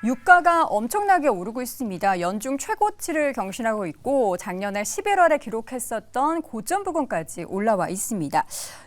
유가가 엄청나게 오르고 있습니다. 연중 최고치를 경신하고 있고 작년에 11월에 기록했었던 고점 부근까지 올라와 있습니다.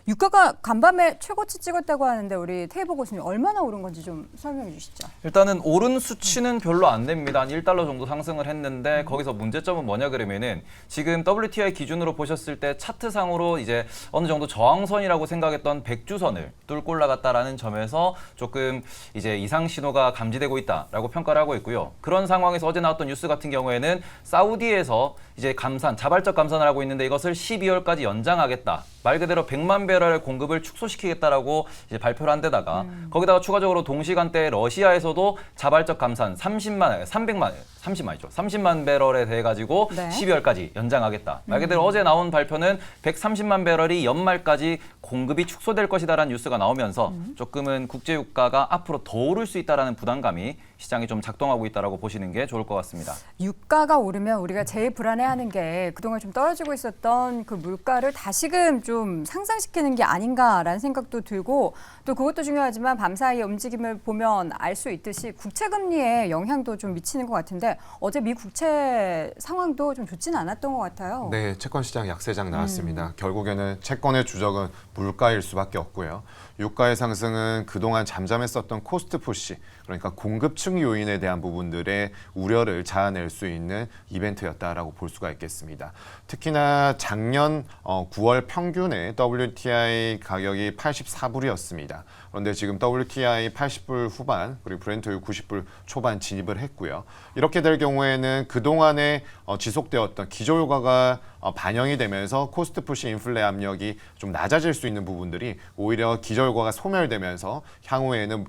유가가 간밤에 최고치 찍었다고 하는데 우리 태희보 교수님 얼마나 오른 건지 좀 설명해 주시죠. 일단은 오른 수치는 별로 안 됩니다. 한 1달러 정도 상승을 했는데 거기서 문제점은 뭐냐 그러면은 지금 WTI 기준으로 보셨을 때 차트상으로 이제 어느 정도 저항선이라고 생각했던 100주선을 뚫고 올라갔다라는 점에서 조금 이제 이상 신호가 감지되고 있다라고 평가를 하고 있고요. 그런 상황에서 어제 나왔던 뉴스 같은 경우에는 사우디에서 이제 자발적 감산을 하고 있는데 이것을 12월까지 연장하겠다. 말 그대로 100만 배럴의 공급을 축소시키겠다라고 이제 발표를 한 데다가 거기다가 추가적으로 동시간대에 러시아에서도 자발적 감산 30만 배럴에 대해 가지고 네. 12월까지 연장하겠다. 말 그대로 어제 나온 발표는 130만 배럴이 연말까지 공급이 축소될 것이다라는 뉴스가 나오면서 조금은 국제 유가가 앞으로 더 오를 수 있다라는 부담감이 시장이 좀 작동하고 있다라고 보시는 게 좋을 것 같습니다. 유가가 오르면 우리가 제일 불안해하는 게 그동안 좀 떨어지고 있었던 그 물가를 다시금 좀 상승시키는 게 아닌가라는 생각도 들고 또 그것도 중요하지만 밤사이의 움직임을 보면 알 수 있듯이 국채 금리에 영향도 좀 미치는 것 같은데 어제 미 국채 상황도 좀 좋지는 않았던 것 같아요. 네, 채권 시장 약세장 나왔습니다. 결국에는 채권의 주적은 물가일 수밖에 없고요. 유가의 상승은 그동안 잠잠했었던 코스트 푸시, 그러니까 공급층 요인에 대한 부분들의 우려를 자아낼 수 있는 이벤트였다라고 볼 수가 있겠습니다. 특히나 작년 9월 평균의 WTI 가격이 84불이었습니다. 그런데 지금 WTI 80불 후반 그리고 브렌트유 90불 초반 진입을 했고요. 이렇게 될 경우에는 그동안에 지속되었던 기저효과가 반영이 되면서 코스트 푸시 인플레 압력이 좀 낮아질 수 있는 부분들이 오히려 기저효과가 소멸되면서 향후에는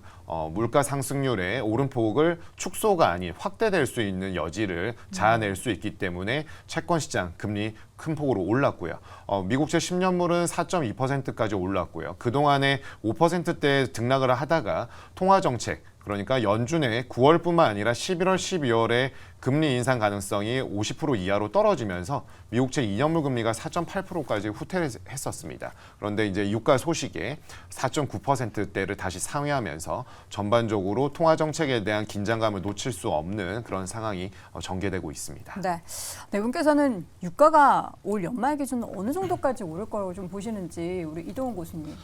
물가 상승률의 오름폭을 축소가 아닌 확대될 수 있는 여지를 자아낼 수 있기 때문에 채권 시장 금리 큰 폭으로 올랐고요. 미국채 10년물은 4.2%까지 올랐고요. 그동안에 5%대 등락을 하다가 통화정책, 그러니까 연준의 9월뿐만 아니라 11월, 12월에 금리 인상 가능성이 50% 이하로 떨어지면서 미국채 2년물 금리가 4.8%까지 후퇴했었습니다. 그런데 이제 유가 소식에 4.9%대를 다시 상회하면서 전반적으로 통화 정책에 대한 긴장감을 놓칠 수 없는 그런 상황이 전개되고 있습니다. 네, 네 분께서는 유가가 올 연말 기준 어느 정도까지 오를 거라고 좀 보시는지 우리 이동훈 교수님.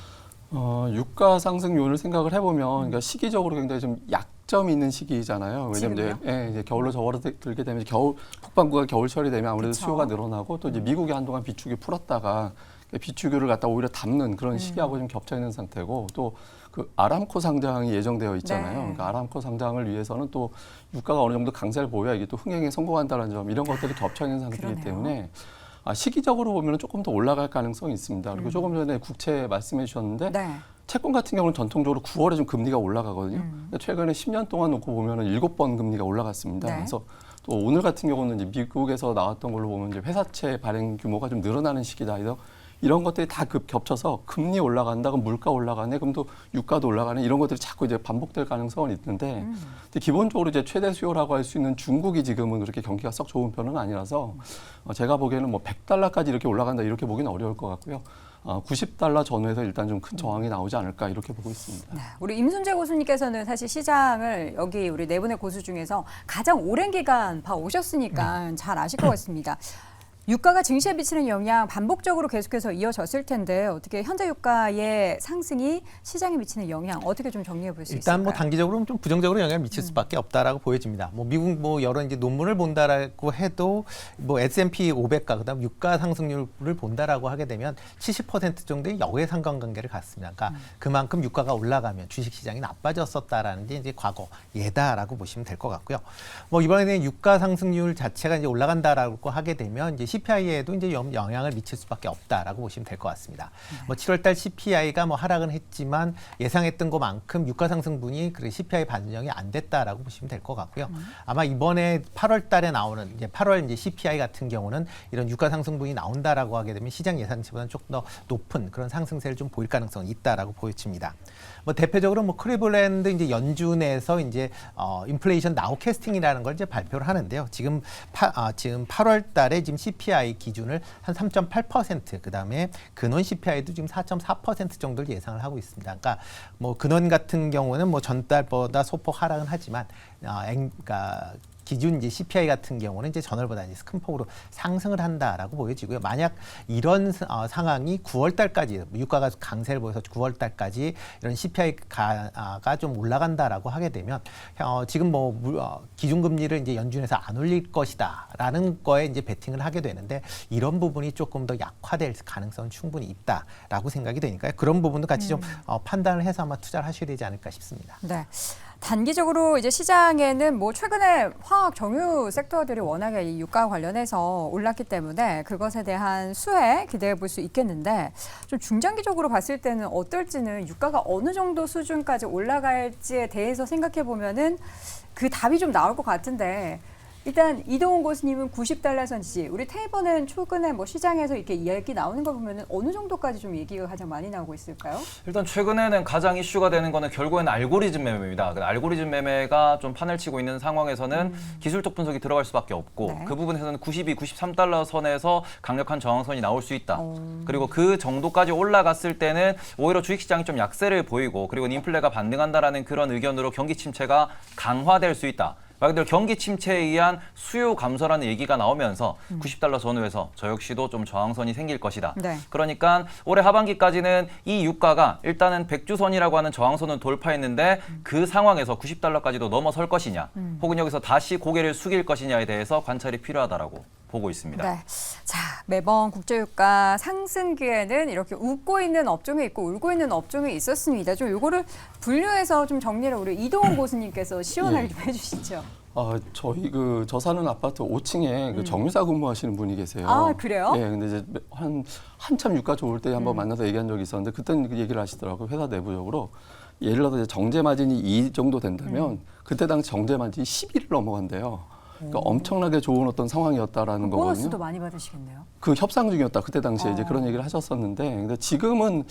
유가 상승 요인을 생각을 해보면 그러니까 시기적으로 굉장히 좀 약점이 있는 시기잖아요. 왜냐하면 이제 겨울로 접어들게 되면 겨울 북반구가 겨울철이 되면 아무래도 그쵸. 수요가 늘어나고 또 이제 미국이 한동안 비축유 풀었다가 비축유를 갖다 오히려 담는 그런 시기하고 좀 겹쳐 있는 상태고 또 그 아람코 상장이 예정되어 있잖아요. 네. 그러니까 아람코 상장을 위해서는 또 유가가 어느 정도 강세를 보여야 이게 또 흥행에 성공한다는 점 이런 것들이 겹쳐 있는 상태이기 그러네요. 때문에. 시기적으로 보면 조금 더 올라갈 가능성이 있습니다. 그리고 조금 전에 국채 말씀해 주셨는데 네. 채권 같은 경우는 전통적으로 9월에 좀 금리가 올라가거든요. 근데 최근에 10년 동안 놓고 보면은 7번 금리가 올라갔습니다. 네. 그래서 또 오늘 같은 경우는 이제 미국에서 나왔던 걸로 보면 이제 회사채 발행 규모가 좀 늘어나는 시기다. 그래서 이런 것들이 다 겹쳐서 금리 올라간다, 그럼 물가 올라가네, 그럼 또 유가도 올라가네 이런 것들이 자꾸 이제 반복될 가능성은 있는데 근데 기본적으로 이제 최대 수요라고 할 수 있는 중국이 지금은 그렇게 경기가 썩 좋은 편은 아니라서 제가 보기에는 뭐 100달러까지 이렇게 올라간다 이렇게 보기는 어려울 것 같고요. 90달러 전후에서 일단 좀 큰 저항이 나오지 않을까 이렇게 보고 있습니다. 네, 우리 임순재 고수님께서는 사실 시장을 여기 우리 네 분의 고수 중에서 가장 오랜 기간 봐오셨으니까 잘 아실 것 같습니다. 유가가 증시에 미치는 영향 반복적으로 계속해서 이어졌을 텐데 어떻게 현재 유가의 상승이 시장에 미치는 영향 어떻게 좀 정리해 볼 수 있을까요? 일단 뭐 단기적으로는 좀 부정적으로 영향을 미칠 수밖에 없다라고 보여집니다. 뭐 미국 뭐 여러 이제 논문을 본다라고 해도 뭐 S&P 500과 그다음 유가 상승률을 본다라고 하게 되면 70% 정도의 역의 상관관계를 갖습니다. 그러니까 그만큼 유가가 올라가면 주식 시장이 나빠졌었다라는 게 이제 과거 예다라고 보시면 될 것 같고요. 뭐 이번에는 유가 상승률 자체가 이제 올라간다라고 하게 되면 이제 CPI에도 이제 영향을 미칠 수밖에 없다라고 보시면 될 것 같습니다. 뭐 7월달 CPI가 뭐 하락은 했지만 예상했던 것만큼 유가 상승분이 그 CPI 반영이 안 됐다라고 보시면 될 것 같고요. 아마 이번에 8월달에 나오는 이제 8월 이제 CPI 같은 경우는 이런 유가 상승분이 나온다라고 하게 되면 시장 예상치보다는 조금 더 높은 그런 상승세를 좀 보일 가능성이 있다라고 보여집니다. 뭐 대표적으로 뭐 클리블랜드 이제 연준에서 이제 인플레이션 나우 캐스팅이라는 걸 이제 발표를 하는데요. 지금 8월달에 지금 CPI CPI 기준을 한 3.8%, 그다음에 근원 CPI도 지금 4.4% 정도를 예상을 하고 있습니다. 그러니까 뭐 근원 같은 경우는 뭐 전달보다 소폭 하락은 하지만 그러니까 기준 이제 CPI 같은 경우는 이제 전월보다 이제 큰 폭으로 상승을 한다라고 보여지고요. 만약 이런 상황이 9월 달까지 유가가 강세를 보여서 9월 달까지 이런 CPI가 좀 올라간다라고 하게 되면 지금 뭐 기준금리를 이제 연준에서 안 올릴 것이다라는 거에 이제 베팅을 하게 되는데 이런 부분이 조금 더 약화될 가능성은 충분히 있다라고 생각이 되니까요. 그런 부분도 같이 좀 판단을 해서 아마 투자를 하셔야 되지 않을까 싶습니다. 네. 단기적으로 이제 시장에는 뭐 최근에 화학 정유 섹터들이 워낙에 이 유가 관련해서 올랐기 때문에 그것에 대한 수혜 기대해 볼 수 있겠는데 좀 중장기적으로 봤을 때는 어떨지는 유가가 어느 정도 수준까지 올라갈지에 대해서 생각해 보면은 그 답이 좀 나올 것 같은데 일단 이동훈 교수님은 90달러 선지, 우리 테이버는 최근에 뭐 시장에서 이렇게 이야기 나오는 거 보면은 어느 정도까지 좀 얘기가 가장 많이 나오고 있을까요? 일단 최근에는 가장 이슈가 되는 거는 결국에는 알고리즘 매매입니다. 그 알고리즘 매매가 좀 판을 치고 있는 상황에서는 기술적 분석이 들어갈 수밖에 없고 네. 그 부분에서는 92, 93달러 선에서 강력한 저항선이 나올 수 있다. 그리고 그 정도까지 올라갔을 때는 오히려 주식시장이 좀 약세를 보이고 그리고 인플레가 반등한다라는 그런 의견으로 경기 침체가 강화될 수 있다. 말 그대로 경기 침체에 의한 수요 감소라는 얘기가 나오면서 90달러 전후에서 저 역시도 좀 저항선이 생길 것이다. 네. 그러니까 올해 하반기까지는 이 유가가 일단은 백주선이라고 하는 저항선을 돌파했는데 그 상황에서 90달러까지도 넘어설 것이냐 혹은 여기서 다시 고개를 숙일 것이냐에 대해서 관찰이 필요하다라고 보고 있습니다. 네. 자, 매번 국제유가 상승기에는 이렇게 웃고 있는 업종이 있고 울고 있는 업종이 있었습니다. 좀 요거를 분류해서 좀 정리를 우리 이동훈 교수님께서 시원하게 좀 해주시죠. 저희 저 사는 아파트 5층에 그 정유사 근무하시는 분이 계세요. 아, 그래요? 예, 근데 이제 한참 유가 좋을 때 한번 만나서 얘기한 적이 있었는데 그때는 그 얘기를 하시더라고요. 회사 내부적으로. 예를 들어서 이제 정제 마진이 2 정도 된다면 그때 당시 정제 마진이 11을 넘어간대요. 그러니까 엄청나게 좋은 어떤 상황이었다라는 거거든요. 보너스도 많이 받으시겠네요. 그 협상 중이었다. 그때 당시에 이제 그런 얘기를 하셨었는데, 근데 지금은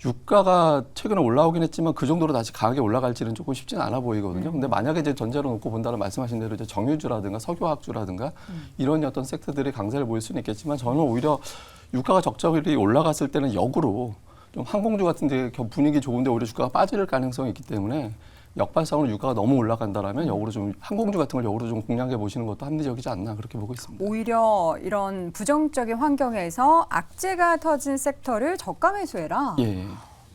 유가가 최근에 올라오긴 했지만 그 정도로 다시 강하게 올라갈지는 조금 쉽지는 않아 보이거든요. 근데 만약에 이제 전제로 놓고 본다면 말씀하신 대로 이제 정유주라든가 석유화학주라든가 이런 어떤 섹터들이 강세를 보일 수는 있겠지만 저는 오히려 유가가 적절히 올라갔을 때는 역으로 좀 항공주 같은 데 분위기 좋은데 오히려 주가가 빠질 가능성이 있기 때문에 역발상으로 유가가 너무 올라간다라면 역으로 좀 항공주 같은 걸 역으로 좀 공략해 보시는 것도 합리적이지 않나 그렇게 보고 있습니다. 오히려 이런 부정적인 환경에서 악재가 터진 섹터를 저가 매수해라. 예.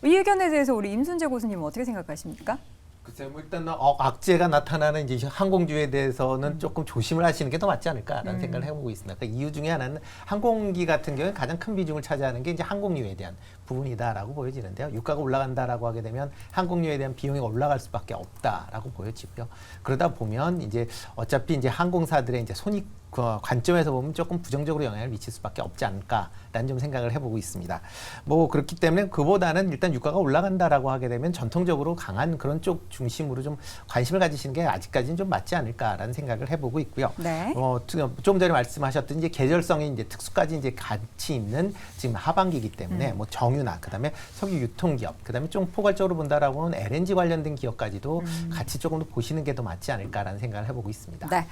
이 의견에 대해서 우리 임순재 교수님은 어떻게 생각하십니까? 글쎄요, 뭐 일단 악재가 나타나는 이제 항공주에 대해서는 조금 조심을 하시는 게 더 맞지 않을까라는 생각을 해보고 있습니다. 그 이유 중에 하나는 항공기 같은 경우에 가장 큰 비중을 차지하는 게 이제 항공유에 대한 부분이다라고 보여지는데요. 유가가 올라간다라고 하게 되면 항공유에 대한 비용이 올라갈 수밖에 없다라고 보여지고요. 그러다 보면 이제 어차피 이제 항공사들의 이제 손익 관점에서 보면 조금 부정적으로 영향을 미칠 수밖에 없지 않을까라는 좀 생각을 해보고 있습니다. 뭐 그렇기 때문에 그보다는 일단 유가가 올라간다라고 하게 되면 전통적으로 강한 그런 쪽 중심으로 좀 관심을 가지시는 게 아직까지는 좀 맞지 않을까라는 생각을 해보고 있고요. 네. 좀 전에 말씀하셨던 이제 계절성이 이제 특수까지 이제 같이 있는 지금 하반기이기 때문에 뭐 정유나 그다음에 석유 유통기업 그다음에 좀 포괄적으로 본다라고는 LNG 관련된 기업까지도 같이 조금 더 보시는 게 더 맞지 않을까라는 생각을 해보고 있습니다. 네.